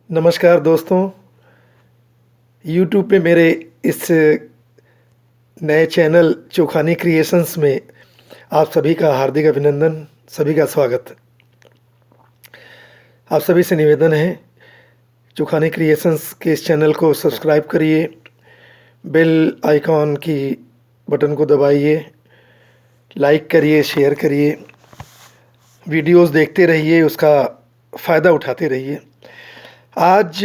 नमस्कार दोस्तों। यूट्यूब पे मेरे इस नए चैनल चोखानी क्रिएशंस में आप सभी का हार्दिक अभिनंदन, सभी का स्वागत। आप सभी से निवेदन है, चोखानी क्रिएशंस के इस चैनल को सब्सक्राइब करिए, बेल आइकॉन की बटन को दबाइए, लाइक करिए, शेयर करिए, वीडियोस देखते रहिए, उसका फ़ायदा उठाते रहिए। आज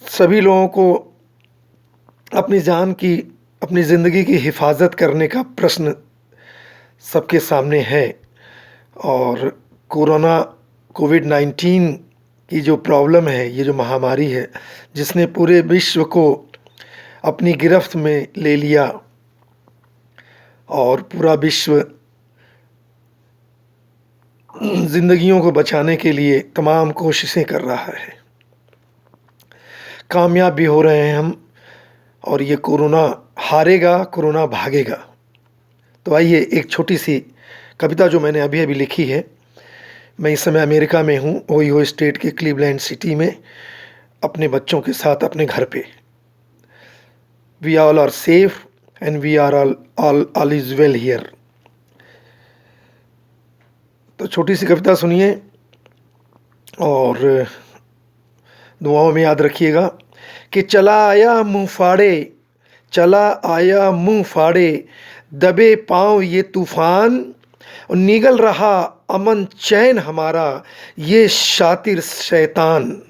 सभी लोगों को अपनी जान की, अपनी ज़िंदगी की हिफाजत करने का प्रश्न सबके सामने है। और कोविड-19 की जो प्रॉब्लम है, ये जो महामारी है, जिसने पूरे विश्व को अपनी गिरफ्त में ले लिया और पूरा विश्व ज़िंदगियों को बचाने के लिए तमाम कोशिशें कर रहा है। कामयाब भी हो रहे हैं हम, और ये कोरोना हारेगा, कोरोना भागेगा। तो आइए एक छोटी सी कविता जो मैंने अभी अभी लिखी है। मैं इस समय अमेरिका में हूँ, ओहियो स्टेट के क्लीवलैंड सिटी में, अपने बच्चों के साथ अपने घर पे। We all are safe and we are all is well here. तो छोटी सी कविता सुनिए और दुआओं में याद रखिएगा कि चला आया मुंह फाड़े, दबे पांव ये तूफान, और निगल रहा अमन चैन हमारा ये शातिर शैतान।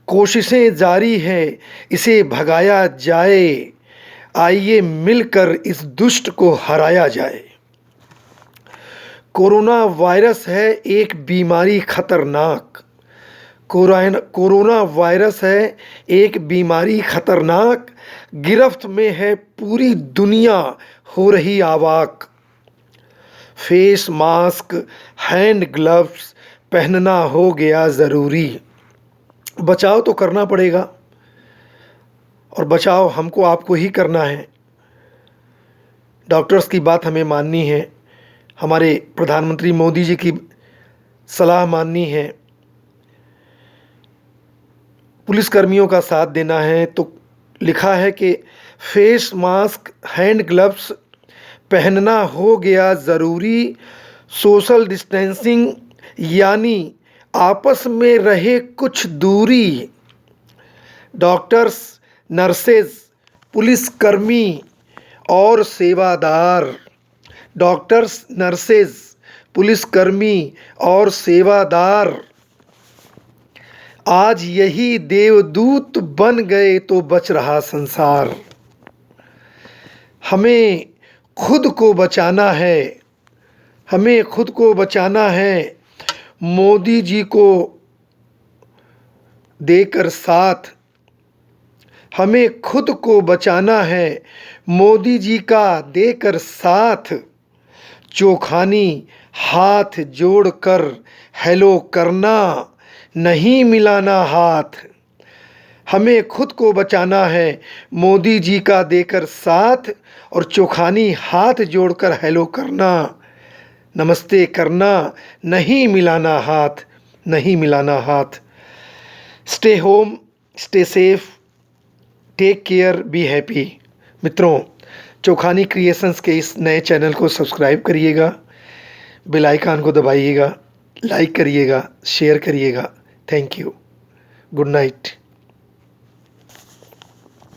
कोशिशें जारी है इसे भगाया जाए, आइए मिलकर इस दुष्ट को हराया जाए। कोरोना वायरस है एक बीमारी खतरनाक, कोरोना वायरस है एक बीमारी खतरनाक, गिरफ्त में है पूरी दुनिया, हो रही आवाक। फेस मास्क, हैंड ग्लव्स पहनना हो गया ज़रूरी। बचाव तो करना पड़ेगा, और बचाव हमको आपको ही करना है। डॉक्टर्स की बात हमें माननी है, हमारे प्रधानमंत्री मोदी जी की सलाह माननी है, पुलिसकर्मियों का साथ देना है। तो लिखा है कि फेस मास्क, हैंड ग्लव्स पहनना हो गया ज़रूरी, सोशल डिस्टेंसिंग यानी आपस में रहे कुछ दूरी। डॉक्टर्स, नर्सेज, पुलिसकर्मी और सेवादार, डॉक्टर्स, नर्सेज, पुलिसकर्मी और सेवादार आज यही देवदूत बन गए तो बच रहा संसार। हमें खुद को बचाना है, हमें खुद को बचाना है, मोदी जी को देकर साथ। हमें खुद को बचाना है, मोदी जी का देकर साथ। चोखानी हाथ जोड़कर हेलो करना, नहीं मिलाना हाथ। हमें खुद को बचाना है, मोदी जी का देकर साथ, और चोखानी हाथ जोड़कर हेलो करना, नमस्ते करना, नहीं मिलाना हाथ, नहीं मिलाना हाथ। Stay home, stay safe, take care, be happy. मित्रों, चोखानी क्रिएशंस के इस नए चैनल को सब्सक्राइब करिएगा, बेल आइकन को दबाइएगा, लाइक करिएगा, शेयर करिएगा। Thank you. Good night.